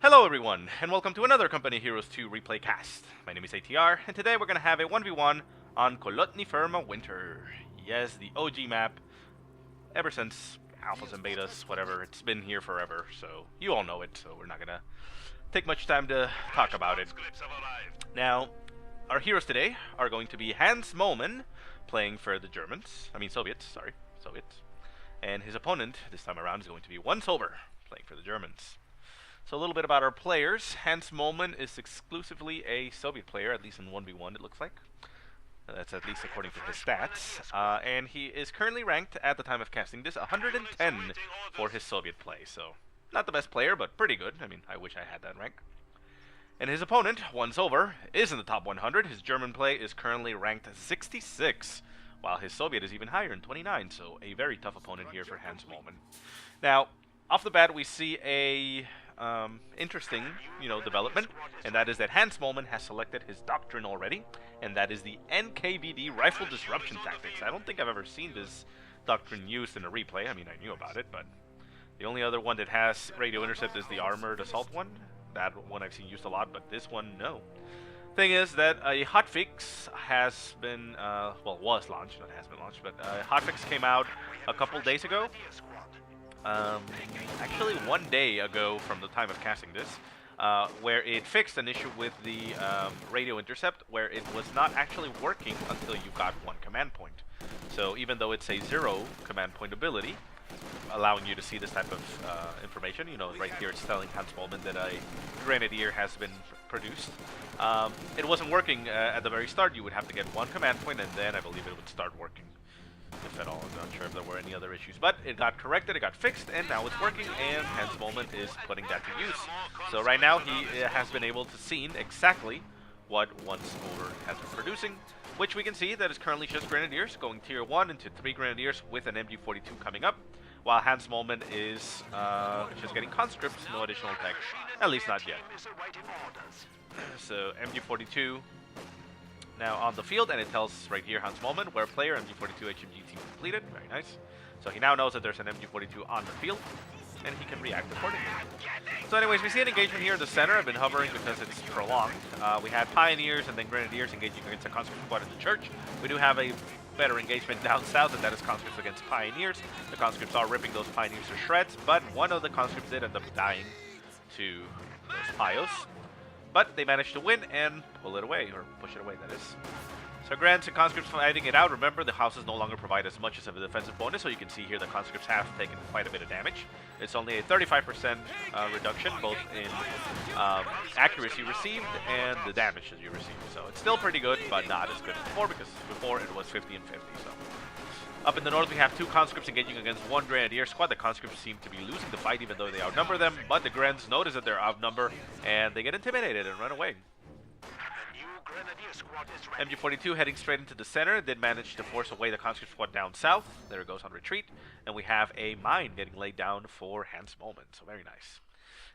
Hello everyone, and welcome to another Company Heroes 2 replay cast. My name is ATR, and today we're going to have a 1v1 on Kholodny Ferma Winter. Yes, the OG map, ever since alphas and betas, whatever, it's been here forever, so you all know it, so we're not going to take much time to talk about it. Now, our heroes today are going to be HansMoleman, playing for the Soviets, and his opponent this time around is going to be OnCe, playing for the Germans. So a little bit about our players. HansMoleman is exclusively a Soviet player, at least in 1v1 it looks like. That's at least according to his stats. And he is currently ranked, at the time of casting this, 110 for his Soviet play. So, not the best player, but pretty good. I mean, I wish I had that rank. And his opponent, OnCe, is in the top 100. His German play is currently ranked 66, while his Soviet is even higher in 29. So, a very tough opponent here for HansMoleman. Now, off the bat, we see a interesting, development, and that is that HansMoleman has selected his Doctrine already, and that is the NKVD rifle disruption tactics. I don't think I've ever seen this Doctrine used in a replay. I mean, I knew about it, but the only other one that has radio intercept is the armored assault one. That one I've seen used a lot, but this one, no. Thing is that a hotfix has been, was launched, not has been launched, but a hotfix came out a couple days ago. Actually 1 day ago from the time of casting this, where it fixed an issue with the radio intercept, where it was not actually working until you got one command point. So even though it's a 0 command point ability, allowing you to see this type of information, right here it's telling HansMoleman that a Grenadier has been produced. It wasn't working at the very start. You would have to get one command point, and then I believe it would start working. If at all, I'm not sure if there were any other issues, but it got corrected, it got fixed, and now it's working, and HansMoleman is putting that to use. So right now he has been able to see exactly what OnCe has been producing, which we can see that is currently just Grenadiers, going tier 1 into 3 Grenadiers with an MG42 coming up, while HansMoleman is just getting conscripts, no additional tech, at least not yet. So MG42 now on the field, and it tells right here HansMoleman where player MG42 HMG team completed. Very nice. So he now knows that there's an MG42 on the field, and he can react accordingly. So anyways, we see an engagement here in the center. I've been hovering because it's prolonged. We had Pioneers and then Grenadiers engaging against a conscript squad in the church. We do have a better engagement down south, and that is conscripts against Pioneers. The conscripts are ripping those Pioneers to shreds, but one of the conscripts did end up dying to those Pios. But they managed to win and pull it away, or push it away, that is. So Grants and conscripts fighting it out. Remember, the houses no longer provide as much as of a defensive bonus, so you can see here the conscripts have taken quite a bit of damage. It's only a 35% reduction, both in accuracy received and the damage that you receive. So it's still pretty good, but not as good as before, because before it was 50 and 50. So up in the north, we have 2 conscripts engaging against 1 Grenadier squad. The conscripts seem to be losing the fight, even though they outnumber them, but the Grens notice that they're outnumbered, and they get intimidated and run away. MG42 heading straight into the center did manage to force away the conscript squad down south. There it goes on retreat, and we have a mine getting laid down for HansMoleman, so very nice.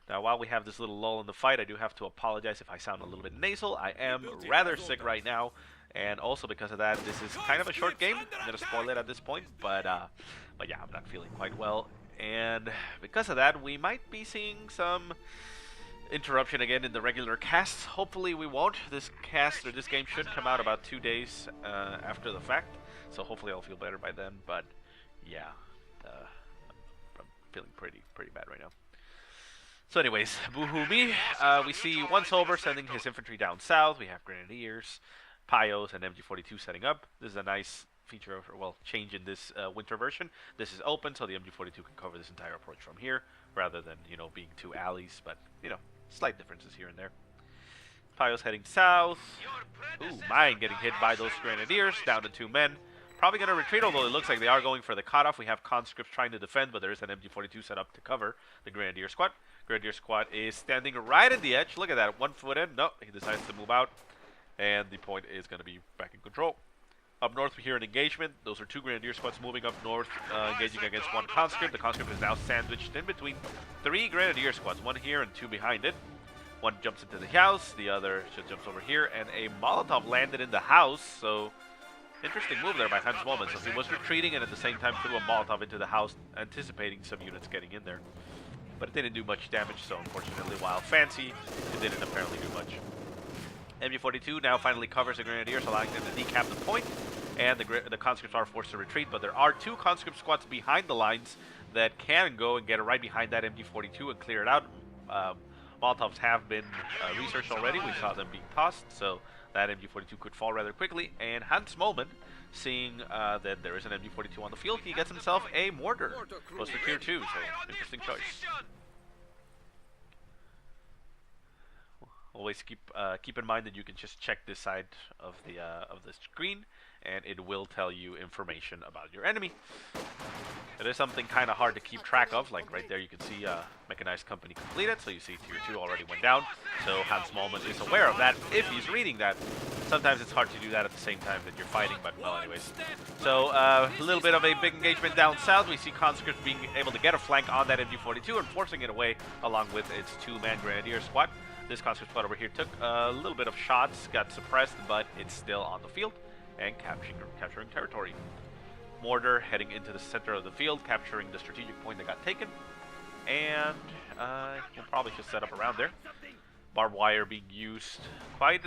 Now, while we have this little lull in the fight, I do have to apologize if I sound a little bit nasal. I am rather sick right now, and also because of that, this is kind of a short game. I'm going to spoil it at this point, but yeah, I'm not feeling quite well. And because of that, we might be seeing some interruption again in the regular casts. Hopefully we won't. This cast, or this game, should come out about 2 days after the fact. So hopefully I'll feel better by then, but yeah, I'm feeling pretty bad right now. So anyways, boo-hoo me. We see OnCe sending his infantry down south. We have Grenadiers, Pios, and MG42 setting up. This is a nice feature, change in this winter version. This is open, so the MG42 can cover this entire approach from here, rather than, being 2 alleys, but, slight differences here and there. Pios heading south. Ooh, mine getting hit by those Grenadiers, down to 2 men. Probably going to retreat, although it looks like they are going for the cutoff. We have conscripts trying to defend, but there is an MG42 set up to cover the Grenadier squad. Grenadier squad is standing right at the edge. Look at that, 1 foot in. No, he decides to move out, and the point is going to be back in control. Up north, we hear an engagement. Those are 2 Grenadier squads moving up north, engaging against 1 conscript. The conscript is now sandwiched in between 3 Grenadier squads, 1 here and 2 behind it. 1 jumps into the house, the other just jumps over here, and a Molotov landed in the house, so interesting move there by HansMoleman. So he was retreating and at the same time threw a Molotov into the house, anticipating some units getting in there. but it didn't do much damage, so unfortunately, while fancy, it didn't apparently do much. MG42 now finally covers the Grenadiers, allowing them to decap the point, and the conscripts are forced to retreat, but there are 2 conscript squads behind the lines that can go and get right behind that MG42 and clear it out. Molotovs have been researched already. We saw them being tossed, so that MG42 could fall rather quickly. And HansMoleman, seeing that there is an MG42 on the field, he gets himself a mortar. Goes for tier 2, so interesting choice. Always keep in mind that you can just check this side of the screen, and it will tell you information about your enemy. It is something kind of hard to keep track of. Like right there, you can see mechanized company completed. So you see tier 2 already went down. So HansMoleman is aware of that if he's reading that. Sometimes it's hard to do that at the same time that you're fighting, but well, anyways. So a little bit of a big engagement down south. We see conscripts being able to get a flank on that MG42 and forcing it away along with its 2-man Grenadier squad. This conscript squad over here took a little bit of shots, got suppressed, but it's still on the field and capturing territory. Mortar heading into the center of the field, capturing the strategic point that got taken, and we'll probably just set up around there. Barbed wire being used quite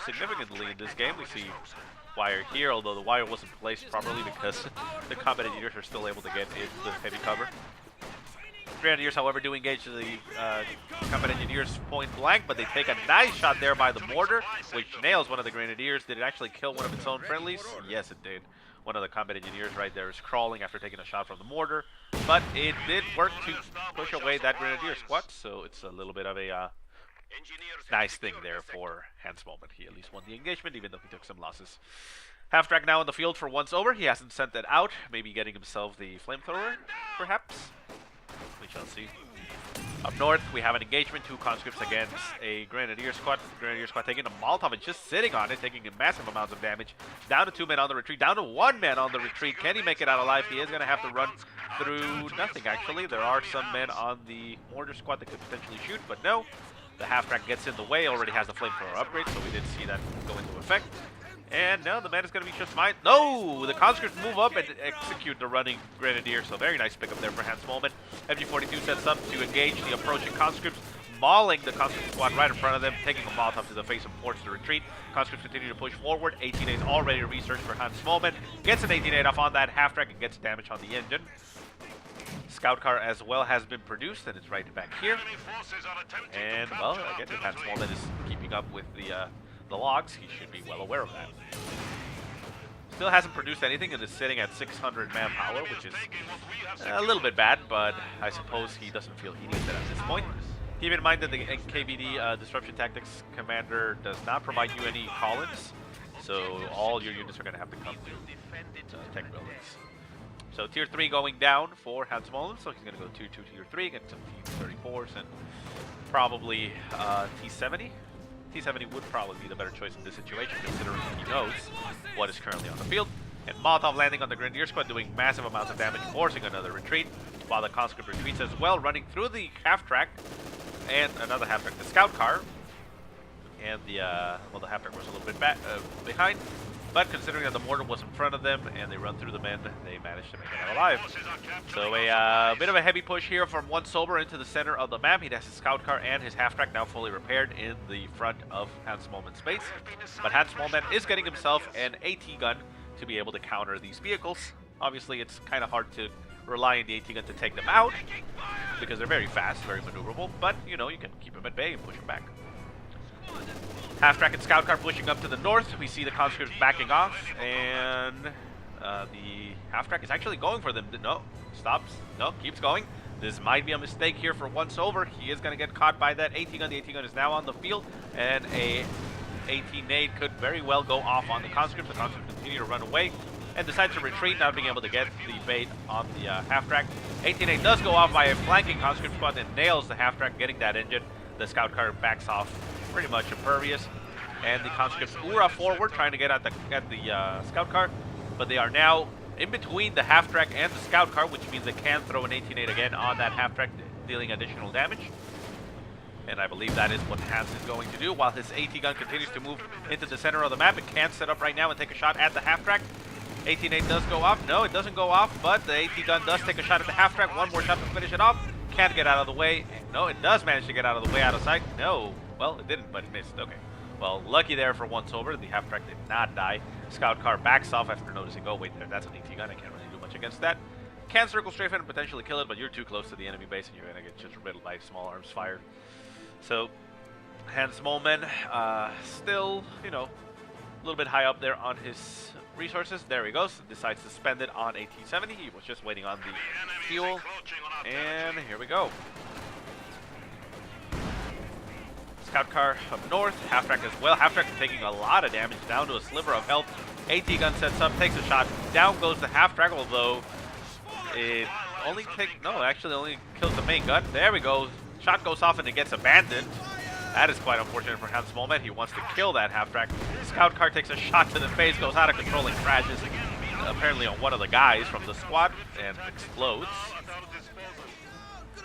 significantly in this game. We see wire here, although the wire wasn't placed properly because the combat engineers are still able to get into heavy cover. Grenadiers, however, do engage the combat engineers point blank, but they take a nice shot there by the mortar, which nails one of the Grenadiers. Did it actually kill one of its own friendlies? Yes, it did. One of the combat engineers right there is crawling after taking a shot from the mortar, but it did work to push away that Grenadier squad, so it's a little bit of a nice thing there for HansMoleman. He at least won the engagement, even though he took some losses. Half-track now in the field for once over. He hasn't sent that out, maybe getting himself the flamethrower, perhaps. We shall see. Up north, we have an engagement, 2 conscripts against a Grenadier squad. The Grenadier squad taking a Molotov and just sitting on it, taking massive amounts of damage. Down to 2 men on the retreat, down to 1 man on the retreat. Can he make it out alive? He is going to have to run through nothing, actually. There are some men on the mortar squad that could potentially shoot, but no. The half-track gets in the way, already has the flamethrower upgrade, so we did see that go into effect. And now the man is going to be just fine. No! The conscripts move up and execute the running Grenadier. So very nice pickup there for HansMoleman. MG42 sets up to engage the approaching conscripts, mauling the conscript squad right in front of them, taking a Molotov to the face and forced to retreat. Conscripts continue to push forward. 18A is already researched for HansMoleman. Gets an 18A off on that half-track and gets damage on the engine. Scout car as well has been produced, and it's right back here. And, well, again, if HansMoleman is keeping up with the logs, he should be well aware of that. Still hasn't produced anything and is sitting at 600 manpower, which is a little bit bad, but I suppose he doesn't feel he needs it at this point. Keep in mind that the NKVD Disruption Tactics Commander does not provide you any call-ins, so all your units are going to have to come to tech buildings. So tier 3 going down for HansMoleman, so he's going to go tier 2, tier 3, get some T-34s and probably T-70. T-70 would probably be the better choice in this situation, considering he knows what is currently on the field. And Molotov landing on the Grenadier squad, doing massive amounts of damage, forcing another retreat, while the conscript retreats as well, running through the half-track, and another half-track, the scout car. And the half-track was a little bit behind, but considering that the mortar was in front of them and they run through the men, they managed to make it out alive. So a bit of a heavy push here from OnCe Sober into the center of the map. He has his scout car and his half-track now fully repaired in the front of HansMoleman's base. But HansMoleman is getting himself an AT gun to be able to counter these vehicles. Obviously, it's kind of hard to rely on the AT gun to take them out because they're very fast, very maneuverable, but you know, you can keep them at bay and push them back. Half-track and scout car pushing up to the north. We see the conscripts backing off, and the half-track is actually going for them. No, stops. No, keeps going. This might be a mistake here for OnCe Over. He is going to get caught by that AT gun. The AT gun is now on the field, and a AT nade could very well go off on the conscripts. The conscripts continue to run away and decide to retreat, not being able to get the bait on the half-track. AT nade does go off by a flanking conscript squad and nails the half-track, getting that engine. The scout car backs off pretty much impervious, and the conscripts Ov3R forward, trying to get at the scout car, but they are now in between the half-track and the scout car, which means they can throw an 18-8 again on that half-track, dealing additional damage. And I believe that is what Hans is going to do, while his AT gun continues to move into the center of the map. It can set up right now and take a shot at the half-track. 18-8 does go off. No, it doesn't go off, but the AT gun does take a shot at the half-track. One more shot to finish it off. Can't get out of the way. No, it does manage to get out of the way, out of sight. No. Well, it didn't, but it missed. Okay. Well, lucky there for once over. The half-track did not die. Scout car backs off after noticing, oh, wait, that's an AT gun. I can't really do much against that. Can circle strafe and potentially kill it, but you're too close to the enemy base and you're going to get just riddled by small arms fire. So, HansMoleman, still, you know, a little bit high up there on his resources. There he goes. Decides to spend it on AT-70. He was just waiting on the fuel. And here we go. Scout car up north. Half-track as well. Half-track taking a lot of damage, down to a sliver of health. AT gun sets up, takes a shot. Down goes the half-track, although it only only kills the main gun. There we go. Shot goes off and it gets abandoned. That is quite unfortunate for HansMoleman. He wants to kill that half-track. Scout car takes a shot to the face, goes out of control and crashes apparently on one of the guys from the squad and explodes.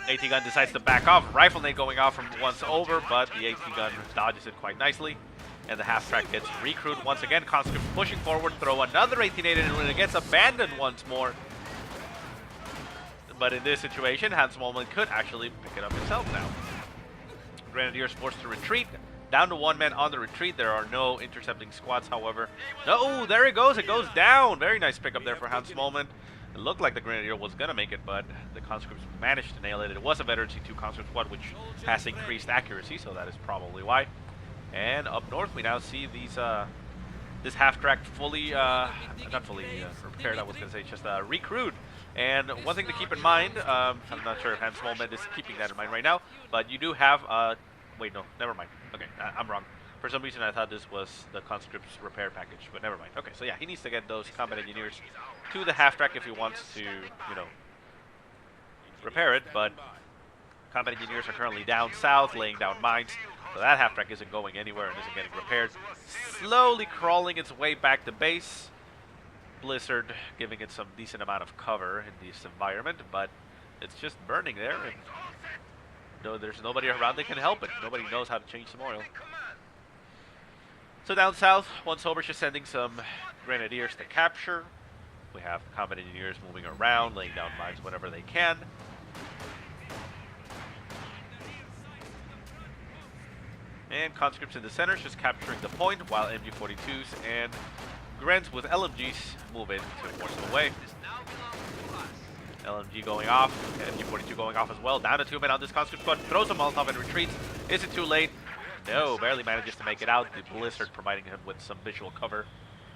AT gun decides to back off. Rifle nade going off from once over, but the AT gun dodges it quite nicely. And the half-track gets recruited once again. Conscript pushing forward, throw another AT nade in and it gets abandoned once more. But in this situation, HansMoleman could actually pick it up himself now. Grenadiers forced to retreat. Down to one man on the retreat. There are no intercepting squads, however. No, there it goes. It goes down. Very nice pickup there for HansMoleman. It looked like the Grenadier was going to make it, but the conscripts managed to nail it. It was a veteran C2 conscript squad, which has increased accuracy, so that is probably why. And up north, we now see these this half-track fully, not fully repaired, I was going to say, just recruit. And one thing to keep in mind, I'm not sure if HansMoleman is keeping that in mind right now, but you do have, wait, no, never mind. Okay, I'm wrong. For some reason, I thought this was the conscript's repair package, but never mind. Okay, so yeah, he needs to get those combat engineers to the half-track if he wants to, you know, repair it, but combat engineers are currently down south, laying down mines, so that half-track isn't going anywhere and isn't getting repaired. Slowly crawling its way back to base. Blizzard giving it some decent amount of cover in this environment, but it's just burning there, and no, there's nobody around that can help it. Nobody knows how to change some oil. So down south, once over, just sending some grenadiers to capture. We have combat engineers moving around, laying down mines whenever they can. And conscripts in the center, just capturing the point, while MG42s and Grens with LMGs move in to force them away. LMG going off, MG42 going off as well. Down to 2 men on this conscript squad, throws a Molotov and retreats. Is it too late? No, barely manages to make it out. The Blizzard providing him with some visual cover.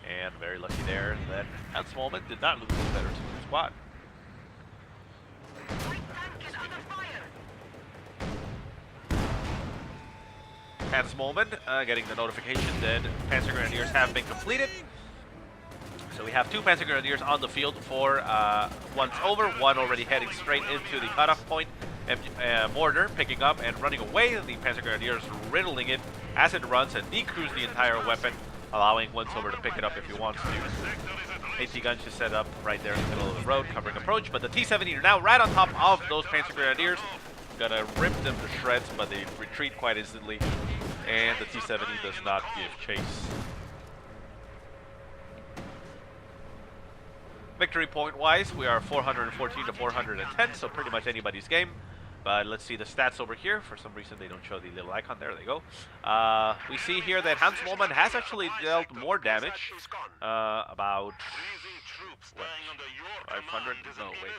And very lucky there that HansMoleman did not lose his better C2 squad. HansMoleman getting the notification that Panzer Grenadiers have been completed. So we have 2 Panzer Grenadiers on the field for once over, one already heading straight into the cutoff point. Mortar picking up and running away. The Panzer Grenadiers riddling it as it runs and decrews the entire weapon, allowing once over to pick it up if he wants to. AT guns just set up right there in the middle of the road, covering approach, but the T-70 are now right on top of those Panzer Grenadiers. Gonna rip them to shreds, but they retreat quite instantly, and the T-70 does not give chase. Victory point-wise, we are 414 to 410, so pretty much anybody's game. But let's see the stats over here. For some reason, they don't show the little icon. There they go. We see here that HansMoleman has actually dealt more damage. About... what? 500? No, wait.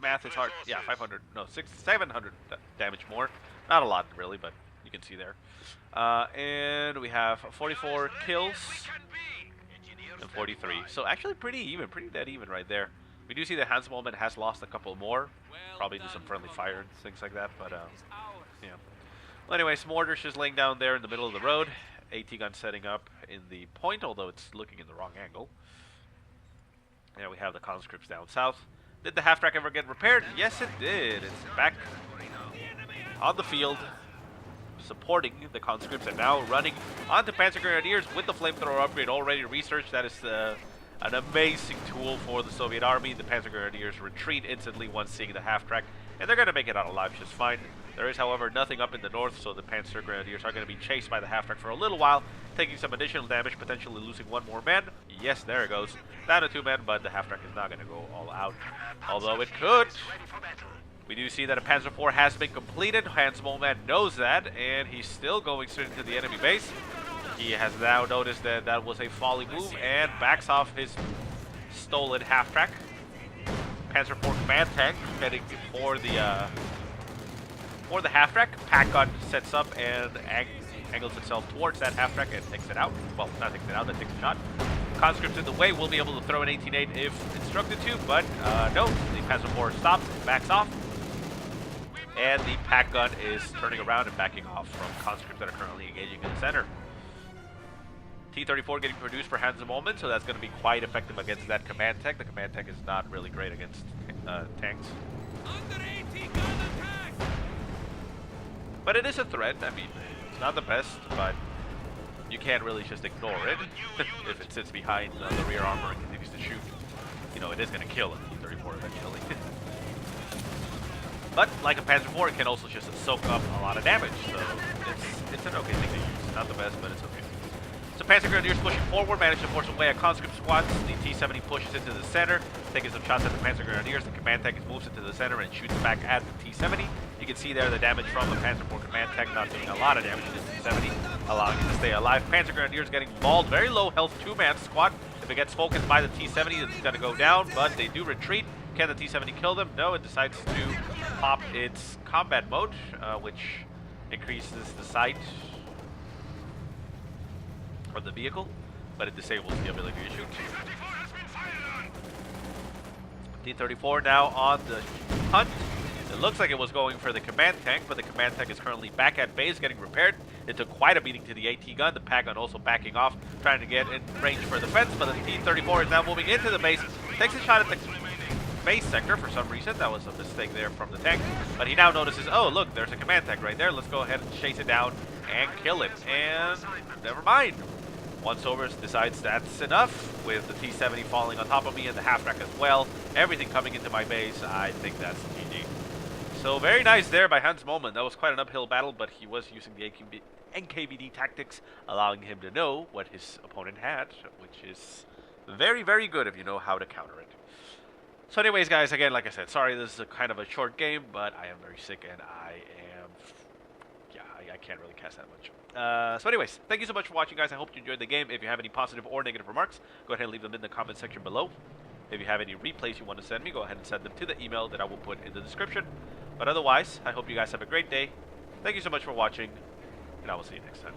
Math is hard. Yeah, 500. No, 700 damage more. Not a lot, really, but you can see there. And we have 44 kills. And 43. So actually pretty even, pretty dead even right there. We do see that HansMoleman has lost a couple more. Probably do some friendly fire and things like that, but yeah. Well, anyways, Mortar's just laying down there in the middle of the road. AT gun setting up in the point, although it's looking in the wrong angle. And we have the conscripts down south. Did the half-track ever get repaired? Yes, it did. It's back on the field, supporting the conscripts, and now running onto Panzer Grenadiers with the flamethrower upgrade already researched. That is an amazing tool for the Soviet army. The Panzer Grenadiers retreat instantly once seeing the half-track, and they're going to make it out alive just fine. There is, however, nothing up in the north, so the Panzer Grenadiers are going to be chased by the half-track for a little while, taking some additional damage, potentially losing one more man. Yes, there it goes. Down to 2 men, but the half-track is not going to go all out, although it could. We do see that a Panzer IV has been completed. HansMoleman knows that, and he's still going straight into the enemy base. He has now noticed that that was a folly move and backs off his stolen half-track. Panzer IV command tank heading for the half-track. Pack gun sets up and angles itself towards that half-track and takes it out. Well, not takes it out, that takes a shot. Conscripts in the way will be able to throw an 18-8 if instructed to, but no, the Panzer IV stops, backs off. And the pack gun is turning around and backing off from conscripts that are currently engaging in the center. T-34 getting produced for HansMoleman, so that's going to be quite effective against that command tank. The command tank is not really great against tanks. But it is a threat. I mean, it's not the best, but you can't really just ignore it. If it sits behind the rear armor and continues to shoot, you know, it is going to kill a T-34 eventually. But like a Panzer IV, it can also just soak up a lot of damage, so it's an okay thing to use. Not the best, but it's okay. So Panzer Grenadiers pushing forward, manage to force away a conscript squad. The T-70 pushes into the center, taking some shots at the Panzer Grenadiers. The command tank moves into the center and shoots back at the T-70. You can see there the damage from the Panzer IV command tank not doing a lot of damage to the T-70, allowing it to stay alive. Panzer Grenadiers getting mauled, very low health two-man squad. If it gets focused by the T-70, it's going to go down, but they do retreat. Can the T-70 kill them? No, it decides to pop its combat mode, which increases the sight of the vehicle, but it disables the ability to shoot. T-34 now on the hunt. It looks like it was going for the command tank, but the command tank is currently back at base getting repaired. It took quite a beating to the AT gun. The pack gun also backing off, trying to get in range for the fence, but the T-34 is now moving into the base. Takes a shot at the base sector for some reason. That was a mistake there from the tank, but he now notices, oh look, there's a command tank right there. Let's go ahead and chase it down and kill it. And never mind. OnCe decides that's enough, with the T-70 falling on top of me and the half-track as well. Everything coming into my base. I think that's GG. So very nice there by HansMoleman. That was quite an uphill battle, but he was using the NKVD tactics, allowing him to know what his opponent had, which is very, very good if you know how to counter it. So anyways, guys, again, like I said, sorry this is a kind of a short game, but I am very sick and I can't really cast that much. So anyways, thank you so much for watching, guys. I hope you enjoyed the game. If you have any positive or negative remarks, go ahead and leave them in the comment section below. If you have any replays you want to send me, go ahead and send them to the email that I will put in the description. But otherwise, I hope you guys have a great day. Thank you so much for watching, and I will see you next time.